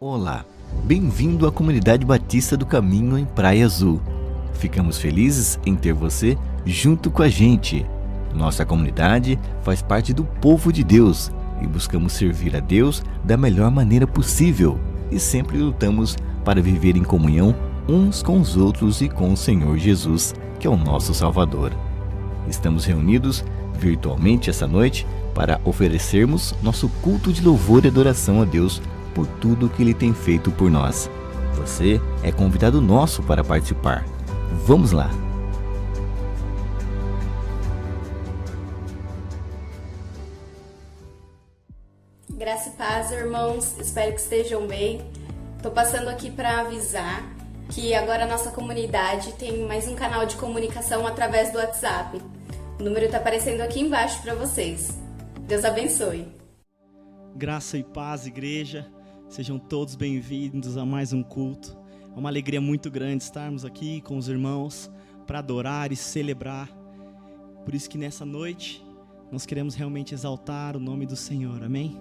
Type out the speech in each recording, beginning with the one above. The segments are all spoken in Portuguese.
Olá, bem-vindo à Comunidade Batista do Caminho em Praia Azul. Ficamos felizes em ter você junto com a gente. Nossa comunidade faz parte do povo de Deus e buscamos servir a Deus da melhor maneira possível e sempre lutamos para viver em comunhão uns com os outros e com o Senhor Jesus, que é o nosso Salvador. Estamos reunidos virtualmente essa noite para oferecermos nosso culto de louvor e adoração a Deus por tudo que Ele tem feito por nós. Você é convidado nosso para participar. Vamos lá! Graça e paz, irmãos. Espero que estejam bem. Estou passando aqui para avisar que agora a nossa comunidade tem mais um canal de comunicação através do WhatsApp. O número está aparecendo aqui embaixo para vocês. Deus abençoe. Graça e paz, igreja. Sejam todos bem-vindos a mais um culto. É uma alegria muito grande estarmos aqui com os irmãos para adorar e celebrar. Por isso que nessa noite nós queremos realmente exaltar o nome do Senhor. Amém?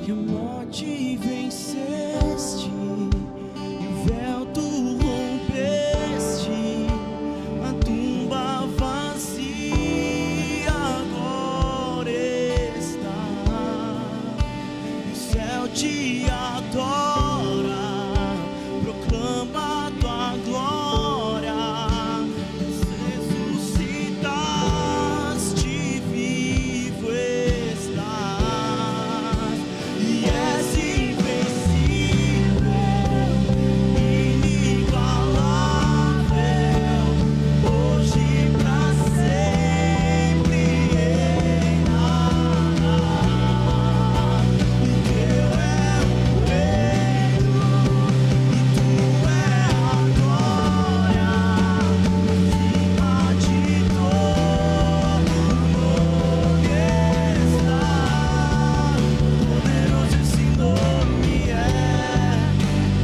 que a morte venceste e o véu tu rompeste, a tumba vazia agora está, o céu te adora, proclama tua glória, ressuscitaste, vivo estás, e és invencível, inigualável, hoje pra sempre reinará. O teu é o reino, e tu é a glória, acima de todo nome está. Poderoso esse nome é,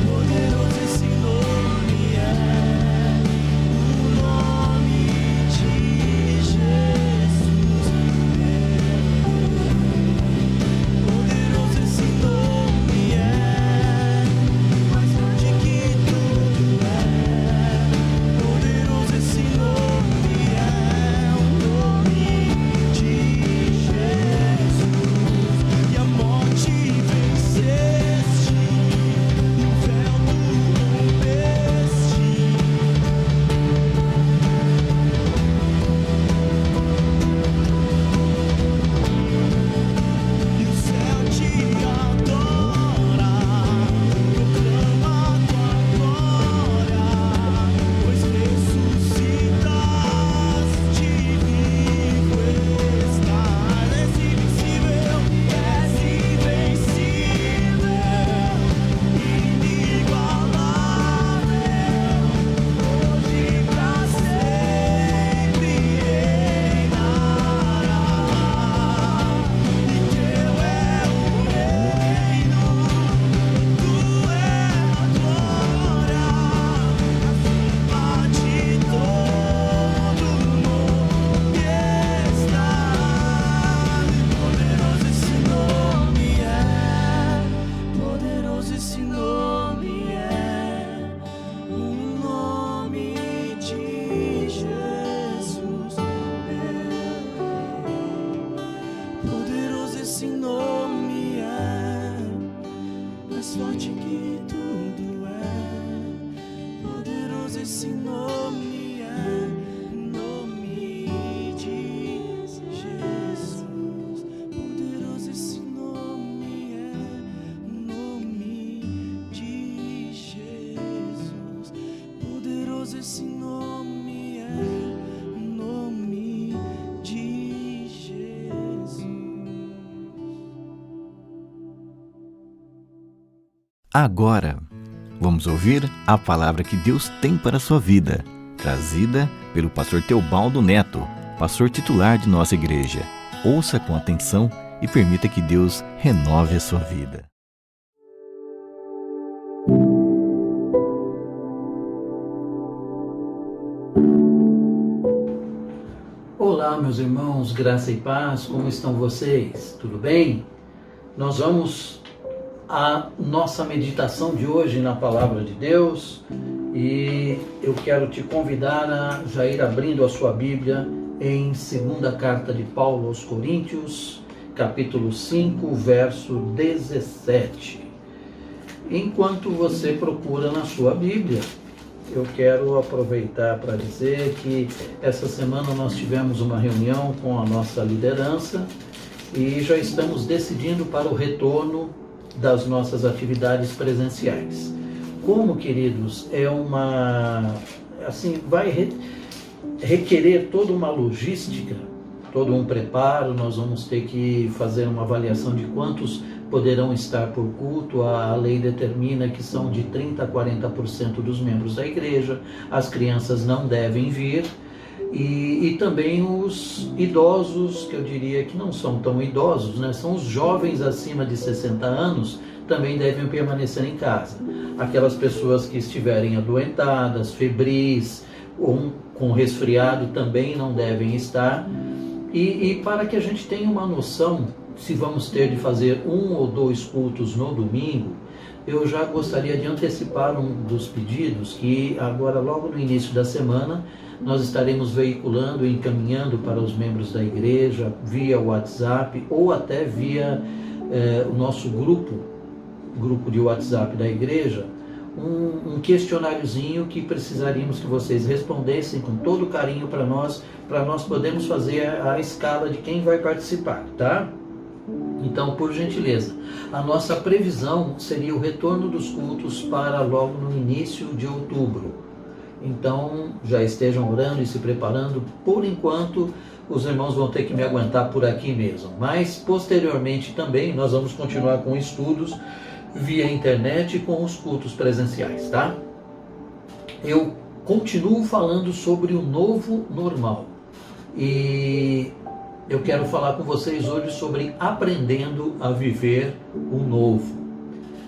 poderoso esse nome é, o nome de Jesus. Poderoso esse nome é, mais forte que tudo é. Poderoso esse nome é, o nome de Jesus. E a morte venceste, e o véu tu rompeste. E o céu te adora, proclama tua glória, pois ressuscitaste, vivo estás. És invencível, inigualável, hoje pra sempre reinará. E teu é o reino, tu é a glória, acima de todo nome está. Poderoso esse nome é, poderoso esse nome é, o nome de Jesus, meu Rei. Poderoso esse nome é, mais forte que tudo é. Poderoso esse nome é, nome de Jesus. Poderoso esse nome é, nome de Jesus. Poderoso esse nome é, nome de Jesus. Agora, vamos ouvir a palavra que Deus tem para a sua vida, trazida pelo pastor Teobaldo Neto, pastor titular de nossa igreja. Ouça com atenção e permita que Deus renove a sua vida. Olá, meus irmãos, graça e paz, como estão vocês? Tudo bem? Nós vamos à nossa meditação de hoje na Palavra de Deus e eu quero te convidar a já ir abrindo a sua Bíblia em 2ª Carta de Paulo aos Coríntios, capítulo 5, verso 17. Enquanto você procura na sua Bíblia, eu quero aproveitar para dizer que essa semana nós tivemos uma reunião com a nossa liderança e já estamos decidindo para o retorno das nossas atividades presenciais. Como, queridos, vai requerer toda uma logística, todo um preparo. Nós vamos ter que fazer uma avaliação de quantos poderão estar por culto. A lei determina que são de 30% a 40% dos membros da igreja, as crianças não devem vir, e também os idosos, que eu diria que não são tão idosos, né? São os jovens acima de 60 anos, também devem permanecer em casa. Aquelas pessoas que estiverem adoentadas, febris ou com resfriado também não devem estar. E para que a gente tenha uma noção se vamos ter de fazer 1 ou 2 cultos no domingo, eu já gostaria de antecipar um dos pedidos que agora, logo no início da semana, nós estaremos veiculando e encaminhando para os membros da igreja via WhatsApp ou até via o nosso grupo de WhatsApp da igreja, um questionáriozinho que precisaríamos que vocês respondessem com todo carinho para nós podermos fazer a escala de quem vai participar, tá? Então, por gentileza, a nossa previsão seria o retorno dos cultos para logo no início de outubro. Então, já estejam orando e se preparando. Por enquanto, os irmãos vão ter que me aguentar por aqui mesmo. Mas, posteriormente também, nós vamos continuar com estudos via internet e com os cultos presenciais, tá? Eu continuo falando sobre o novo normal. E eu quero falar com vocês hoje sobre aprendendo a viver o novo.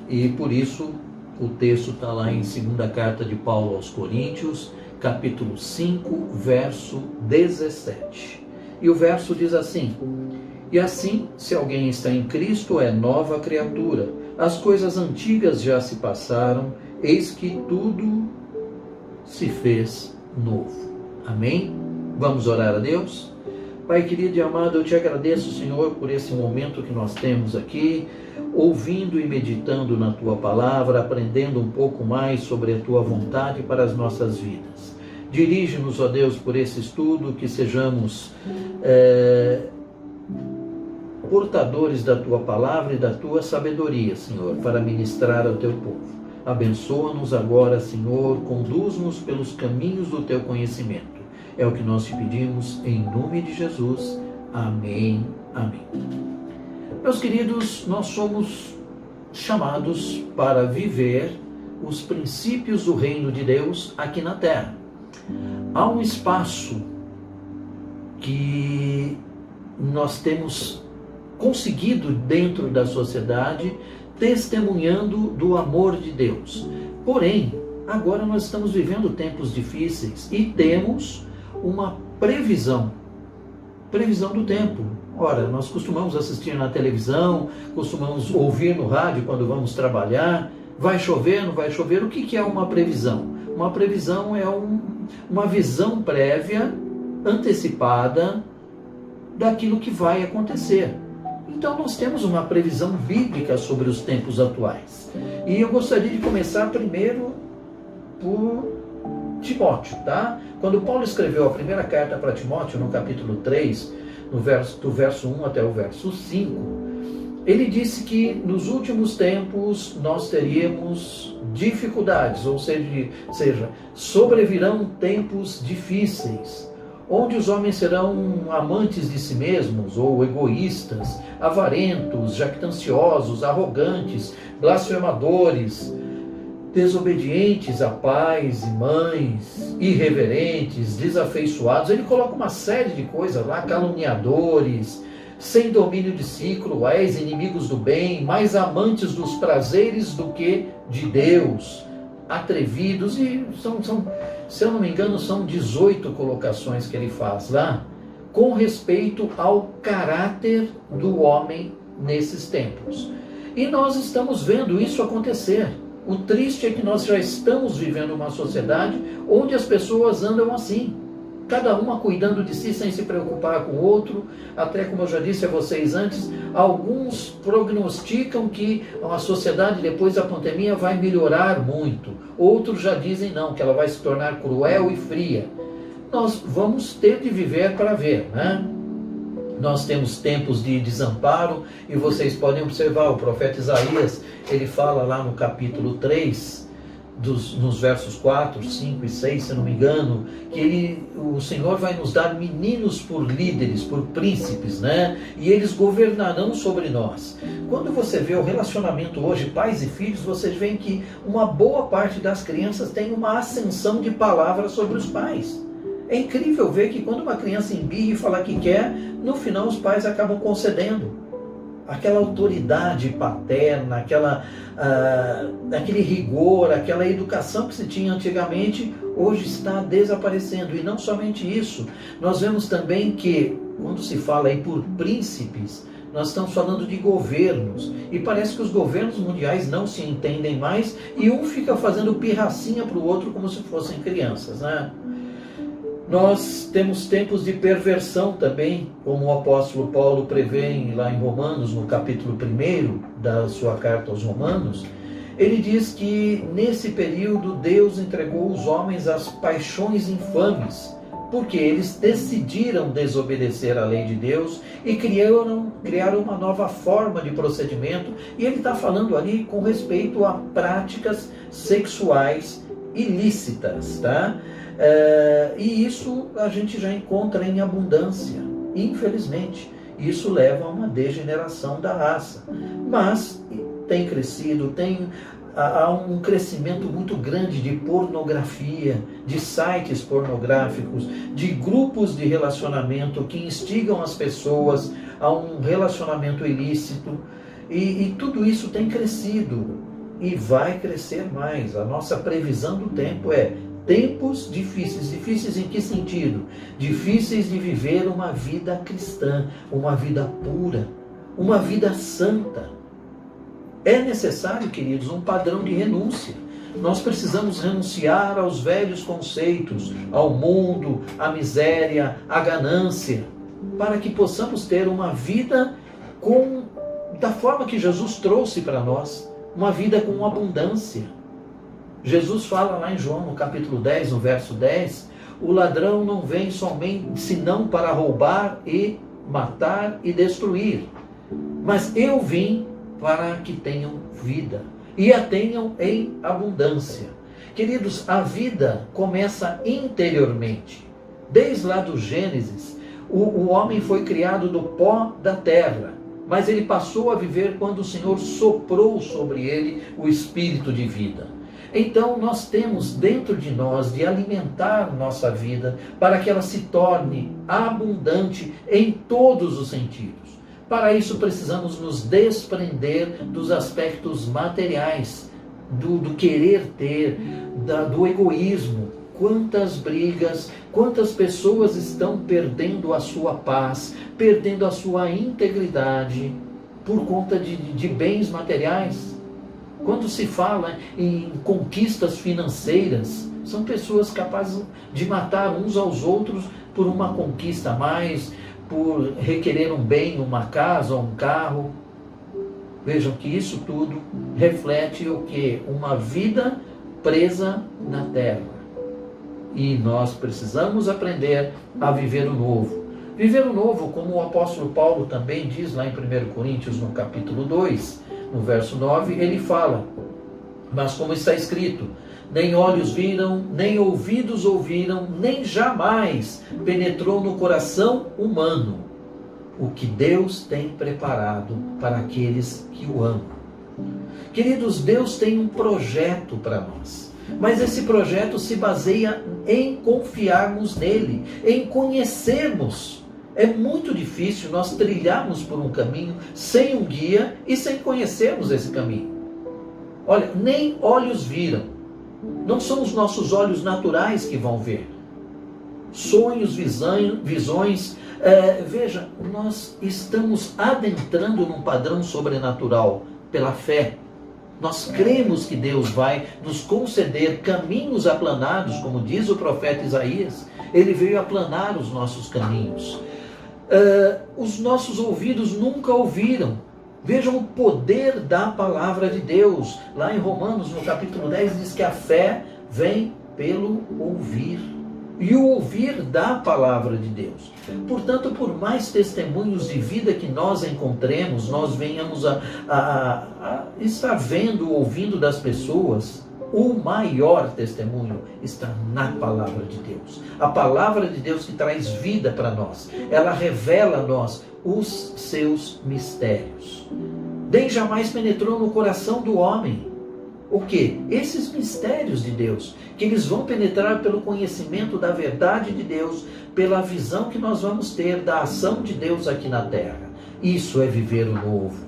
E por isso o texto está lá em 2ª carta de Paulo aos Coríntios, capítulo 5, verso 17. E o verso diz assim: e assim, se alguém está em Cristo, é nova criatura. As coisas antigas já se passaram, eis que tudo se fez novo. Amém? Vamos orar a Deus? Pai querido e amado, eu te agradeço, Senhor, por esse momento que nós temos aqui, ouvindo e meditando na Tua palavra, aprendendo um pouco mais sobre a Tua vontade para as nossas vidas. Dirige-nos, ó Deus, por esse estudo, que sejamos portadores da Tua palavra e da Tua sabedoria, Senhor, para ministrar ao Teu povo. Abençoa-nos agora, Senhor, conduz-nos pelos caminhos do Teu conhecimento. É o que nós te pedimos, em nome de Jesus. Amém. Amém. Meus queridos, nós somos chamados para viver os princípios do reino de Deus aqui na terra. Há um espaço que nós temos conseguido dentro da sociedade, testemunhando do amor de Deus. Porém, agora nós estamos vivendo tempos difíceis e temos uma previsão do tempo. Ora, nós costumamos assistir na televisão, costumamos ouvir no rádio quando vamos trabalhar. Vai chover, não vai chover? O que é uma previsão? Uma previsão é uma visão prévia, antecipada, daquilo que vai acontecer. Então nós temos uma previsão bíblica sobre os tempos atuais. E eu gostaria de começar primeiro por Timóteo, tá? Quando Paulo escreveu a primeira carta para Timóteo, no capítulo 3, do verso 1 até o verso 5, ele disse que nos últimos tempos nós teríamos dificuldades, ou seja, sobrevirão tempos difíceis, onde os homens serão amantes de si mesmos, ou egoístas, avarentos, jactanciosos, arrogantes, blasfemadores, desobedientes a pais e mães, irreverentes, desafeiçoados. Ele coloca uma série de coisas lá, caluniadores, sem domínio de si, cruéis, inimigos do bem, mais amantes dos prazeres do que de Deus, atrevidos, e se eu não me engano, são 18 colocações que ele faz lá, com respeito ao caráter do homem nesses tempos. E nós estamos vendo isso acontecer. O triste é que nós já estamos vivendo uma sociedade onde as pessoas andam assim, cada uma cuidando de si sem se preocupar com o outro. Até como eu já disse a vocês antes, alguns prognosticam que a sociedade depois da pandemia vai melhorar muito. Outros já dizem não, que ela vai se tornar cruel e fria. Nós vamos ter de viver para ver, né? Nós temos tempos de desamparo e vocês podem observar, o profeta Isaías, ele fala lá no capítulo 3, nos versos 4, 5 e 6, se não me engano, que o Senhor vai nos dar meninos por líderes, por príncipes, né? E eles governarão sobre nós. Quando você vê o relacionamento hoje, pais e filhos, vocês veem que uma boa parte das crianças tem uma ascensão de palavras sobre os pais. É incrível ver que quando uma criança embirra e fala que quer, no final os pais acabam concedendo. Aquela autoridade paterna, aquele rigor, aquela educação que se tinha antigamente, hoje está desaparecendo. E não somente isso, nós vemos também que, quando se fala aí por príncipes, Nós estamos falando de governos. E parece que os governos mundiais não se entendem mais e um fica fazendo pirracinha para o outro como se fossem crianças, né? Nós temos tempos de perversão também, como o apóstolo Paulo prevê lá em Romanos, no capítulo 1 da sua carta aos Romanos. Ele diz que nesse período Deus entregou os homens às paixões infames, porque eles decidiram desobedecer à lei de Deus e criaram uma nova forma de procedimento. E ele está falando ali com respeito a práticas sexuais ilícitas, tá? E isso a gente já encontra em abundância, infelizmente. Isso leva a uma degeneração da raça. Mas tem crescido, há um crescimento muito grande de pornografia, de sites pornográficos, de grupos de relacionamento que instigam as pessoas a um relacionamento ilícito. E tudo isso tem crescido e vai crescer mais. A nossa previsão do tempo é tempos difíceis. Difíceis em que sentido? Difíceis de viver uma vida cristã, uma vida pura, uma vida santa. É necessário, queridos, um padrão de renúncia. Nós precisamos renunciar aos velhos conceitos, ao mundo, à miséria, à ganância, para que possamos ter uma vida da forma que Jesus trouxe para nós, uma vida com abundância. Jesus fala lá em João, no capítulo 10, no verso 10, o ladrão não vem somente senão para roubar e matar e destruir, mas eu vim para que tenham vida e a tenham em abundância. Queridos, a vida começa interiormente. Desde lá do Gênesis, o homem foi criado do pó da terra, mas ele passou a viver quando o Senhor soprou sobre ele o espírito de vida. Então nós temos dentro de nós de alimentar nossa vida para que ela se torne abundante em todos os sentidos. Para isso precisamos nos desprender dos aspectos materiais, do querer ter, do egoísmo. Quantas brigas, quantas pessoas estão perdendo a sua paz, perdendo a sua integridade por conta de bens materiais. Quando se fala em conquistas financeiras, são pessoas capazes de matar uns aos outros por uma conquista a mais, por requerer um bem, uma casa, um carro. Vejam que isso tudo reflete o quê? Uma vida presa na terra. E nós precisamos aprender a viver o novo. Viver o novo, como o apóstolo Paulo também diz lá em 1 Coríntios, no capítulo 2, no verso 9, ele fala: mas como está escrito, nem olhos viram, nem ouvidos ouviram, nem jamais penetrou no coração humano o que Deus tem preparado para aqueles que o amam. Queridos, Deus tem um projeto para nós, mas esse projeto se baseia em confiarmos nele, em conhecermos. É muito difícil nós trilharmos por um caminho sem um guia e sem conhecermos esse caminho. Olha, nem olhos viram. Não são os nossos olhos naturais que vão ver. Sonhos, visões. Veja, nós estamos adentrando num padrão sobrenatural pela fé. Nós cremos que Deus vai nos conceder caminhos aplanados, como diz o profeta Isaías. Ele veio aplanar os nossos caminhos. Os nossos ouvidos nunca ouviram. Vejam o poder da palavra de Deus. Lá em Romanos, no capítulo 10, diz que a fé vem pelo ouvir. E o ouvir da palavra de Deus. Portanto, por mais testemunhos de vida que nós encontremos, nós venhamos a estar vendo, ouvindo das pessoas, o maior testemunho está na palavra de Deus. A palavra de Deus que traz vida para nós. Ela revela a nós os seus mistérios. Nem jamais penetrou no coração do homem. O quê? Esses mistérios de Deus, que eles vão penetrar pelo conhecimento da verdade de Deus, pela visão que nós vamos ter da ação de Deus aqui na terra. Isso é viver o novo.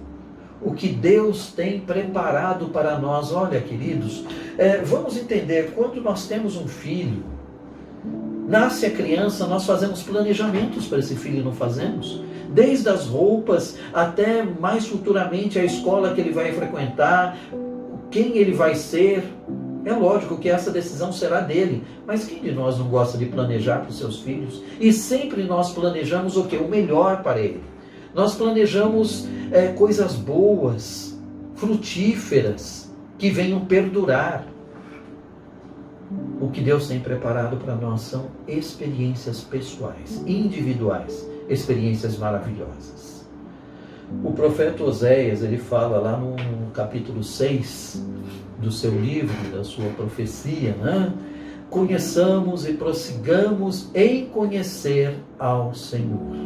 O que Deus tem preparado para nós. Olha, queridos, vamos entender, quando nós temos um filho, nasce a criança, nós fazemos planejamentos para esse filho, não fazemos? desde as roupas até mais futuramente a escola que ele vai frequentar, quem ele vai ser. É lógico que essa decisão será dele, mas quem de nós não gosta de planejar para os seus filhos? E sempre nós planejamos o quê? O melhor para ele. Nós planejamos coisas boas, frutíferas, que venham perdurar. O que Deus tem preparado para nós são experiências pessoais, individuais, experiências maravilhosas. O profeta Oséias, ele fala lá no capítulo 6 do seu livro, da sua profecia, né? Conheçamos e prossigamos em conhecer ao Senhor.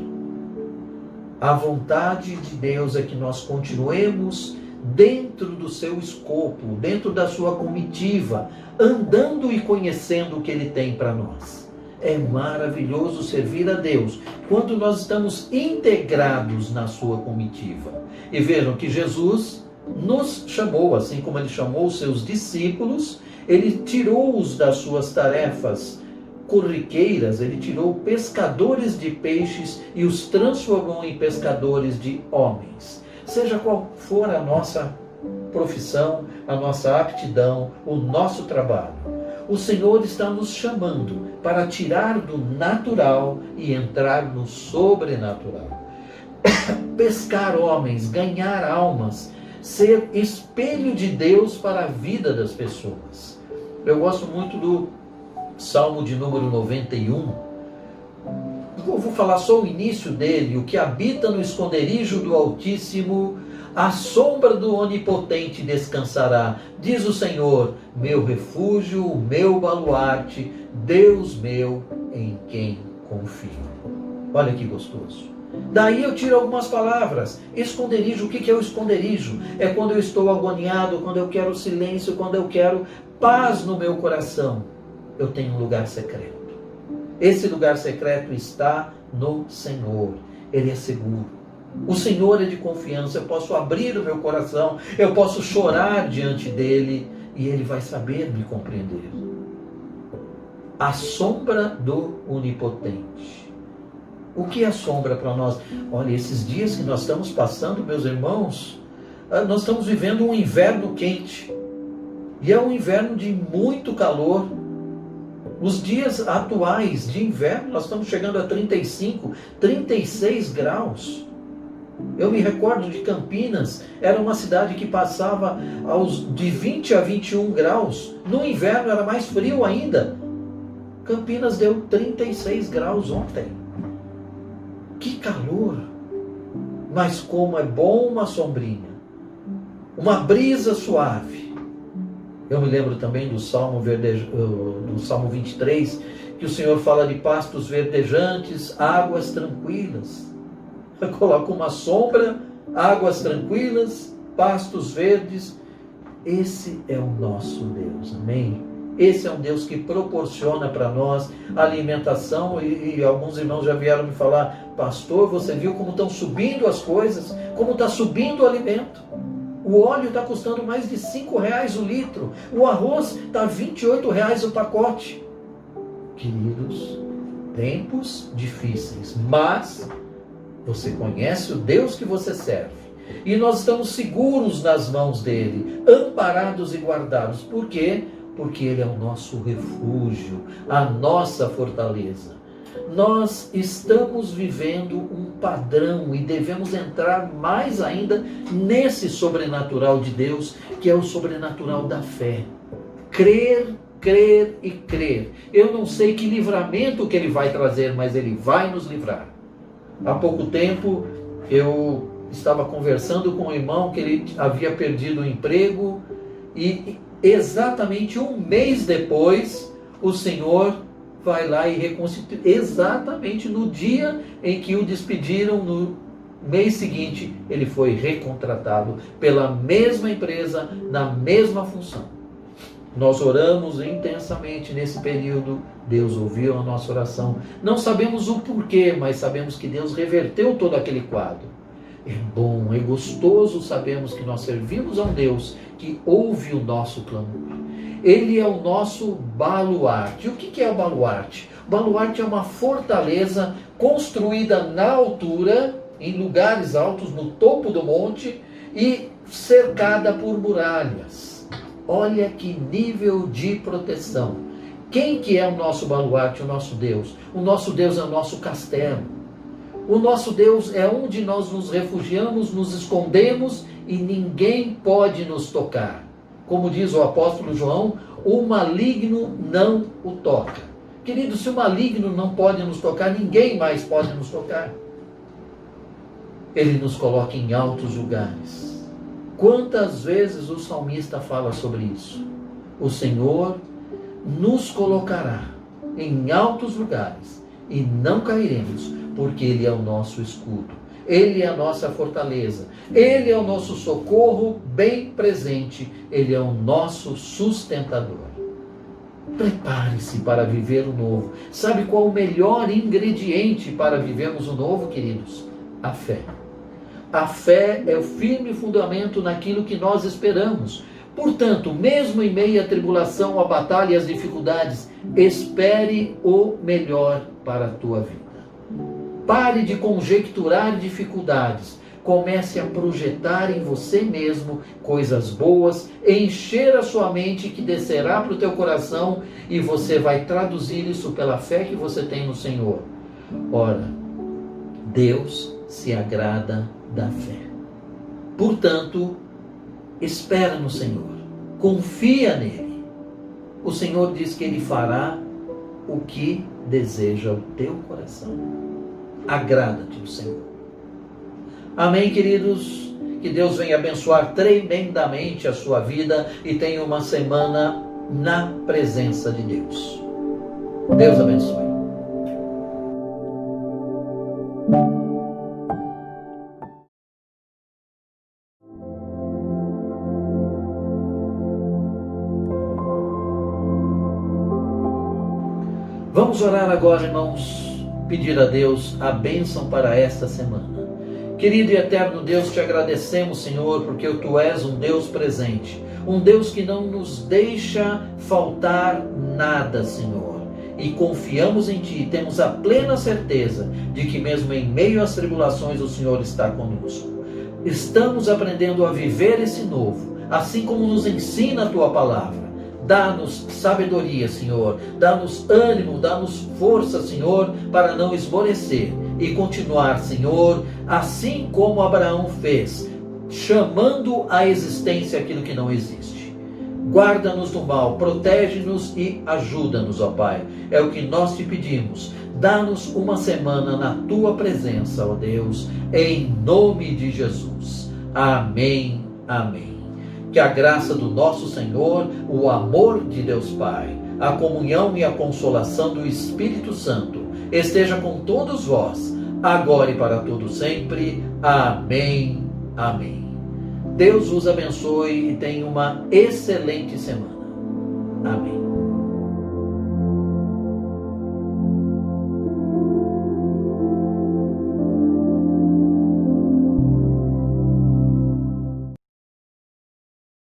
A vontade de Deus é que nós continuemos dentro do seu escopo, dentro da sua comitiva, andando e conhecendo o que Ele tem para nós. É maravilhoso servir a Deus quando nós estamos integrados na sua comitiva. E vejam que Jesus nos chamou, assim como Ele chamou os seus discípulos, Ele tirou-os das suas tarefas corriqueiras, Ele tirou pescadores de peixes e os transformou em pescadores de homens. Seja qual for a nossa profissão, a nossa aptidão, o nosso trabalho, o Senhor está nos chamando para tirar do natural e entrar no sobrenatural. Pescar homens, ganhar almas, ser espelho de Deus para a vida das pessoas. Eu gosto muito do Salmo de número 91. Eu vou falar só o início dele. O que habita no esconderijo do Altíssimo, à sombra do Onipotente descansará. Diz o Senhor, meu refúgio, o meu baluarte, Deus meu em quem confio. Olha que gostoso. Daí eu tiro algumas palavras. Esconderijo, o que é o esconderijo? É quando eu estou agoniado, quando eu quero silêncio, quando eu quero paz no meu coração. Eu tenho um lugar secreto. Esse lugar secreto está no Senhor. Ele é seguro. O Senhor é de confiança. Eu posso abrir o meu coração, eu posso chorar diante dele e ele vai saber me compreender. A sombra do Onipotente. O que é sombra para nós? Olha, esses dias que nós estamos passando, meus irmãos, nós estamos vivendo um inverno quente. E é um inverno de muito calor. Os dias atuais de inverno, nós estamos chegando a 35, 36 graus. Eu me recordo de Campinas, era uma cidade que passava de 20 a 21 graus. No inverno era mais frio ainda. Campinas deu 36 graus ontem. Que calor! Mas como é bom uma sombrinha, uma brisa suave. Eu me lembro também do Salmo 23, que o Senhor fala de pastos verdejantes, águas tranquilas. Coloca uma sombra, águas tranquilas, pastos verdes. Esse é o nosso Deus, amém? Esse é um Deus que proporciona para nós alimentação e alguns irmãos já vieram me falar, pastor, você viu como estão subindo as coisas, como está subindo o alimento. O óleo está custando mais de R$5 o litro, o arroz está R$28 o pacote. Queridos, tempos difíceis, mas você conhece o Deus que você serve. E nós estamos seguros nas mãos dele, amparados e guardados. Por quê? Porque ele é o nosso refúgio, a nossa fortaleza. Nós estamos vivendo um padrão e devemos entrar mais ainda nesse sobrenatural de Deus, que é o sobrenatural da fé. Crer, crer e crer. Eu não sei que livramento que ele vai trazer, mas ele vai nos livrar. Há pouco tempo eu estava conversando com um irmão que ele havia perdido o emprego e exatamente um mês depois o Senhor vai lá e reconstitui, exatamente no dia em que o despediram, no mês seguinte ele foi recontratado pela mesma empresa, na mesma função. Nós oramos intensamente nesse período, Deus ouviu a nossa oração. Não sabemos o porquê, mas sabemos que Deus reverteu todo aquele quadro. É bom, é gostoso, sabemos que nós servimos a um Deus que ouve o nosso clamor. Ele é o nosso baluarte. O que é o baluarte? O baluarte é uma fortaleza construída na altura em lugares altos, no topo do monte e cercada por muralhas. Olha que nível de proteção. Quem que é o nosso baluarte, o nosso Deus? O nosso Deus é o nosso castelo. O nosso Deus é onde nós nos refugiamos, nos escondemos e ninguém pode nos tocar. Como diz o apóstolo João, o maligno não o toca. Querido, se o maligno não pode nos tocar, ninguém mais pode nos tocar. Ele nos coloca em altos lugares. Quantas vezes o salmista fala sobre isso? O Senhor nos colocará em altos lugares e não cairemos, porque Ele é o nosso escudo. Ele é a nossa fortaleza. Ele é o nosso socorro bem presente. Ele é o nosso sustentador. Prepare-se para viver o novo. Sabe qual o melhor ingrediente para vivermos o novo, queridos? A fé. A fé é o firme fundamento naquilo que nós esperamos. Portanto, mesmo em meio à tribulação, à batalha e às dificuldades, espere o melhor para a tua vida. Pare de conjecturar dificuldades. Comece a projetar em você mesmo coisas boas, encher a sua mente que descerá para o teu coração e você vai traduzir isso pela fé que você tem no Senhor. Ora, Deus se agrada da fé. Portanto, espera no Senhor. Confia nele. O Senhor diz que Ele fará o que deseja o teu coração. Agrada-te o Senhor. Amém, queridos? Que Deus venha abençoar tremendamente a sua vida e tenha uma semana na presença de Deus. Deus abençoe. Vamos orar agora, irmãos. Pedir a Deus a bênção para esta semana. Querido e eterno Deus, te agradecemos, Senhor, porque Tu és um Deus presente, um Deus que não nos deixa faltar nada, Senhor. E confiamos em Ti, temos a plena certeza de que mesmo em meio às tribulações o Senhor está conosco. Estamos aprendendo a viver esse novo, assim como nos ensina a Tua palavra. Dá-nos sabedoria, Senhor, dá-nos ânimo, dá-nos força, Senhor, para não esmorecer e continuar, Senhor, assim como Abraão fez, chamando à existência aquilo que não existe. Guarda-nos do mal, protege-nos e ajuda-nos, ó Pai. É o que nós te pedimos. Dá-nos uma semana na Tua presença, ó Deus, em nome de Jesus. Amém, amém. Que a graça do nosso Senhor, o amor de Deus Pai, a comunhão e a consolação do Espírito Santo esteja com todos vós, agora e para todo sempre. Amém, amém. Deus vos abençoe e tenha uma excelente semana. Amém.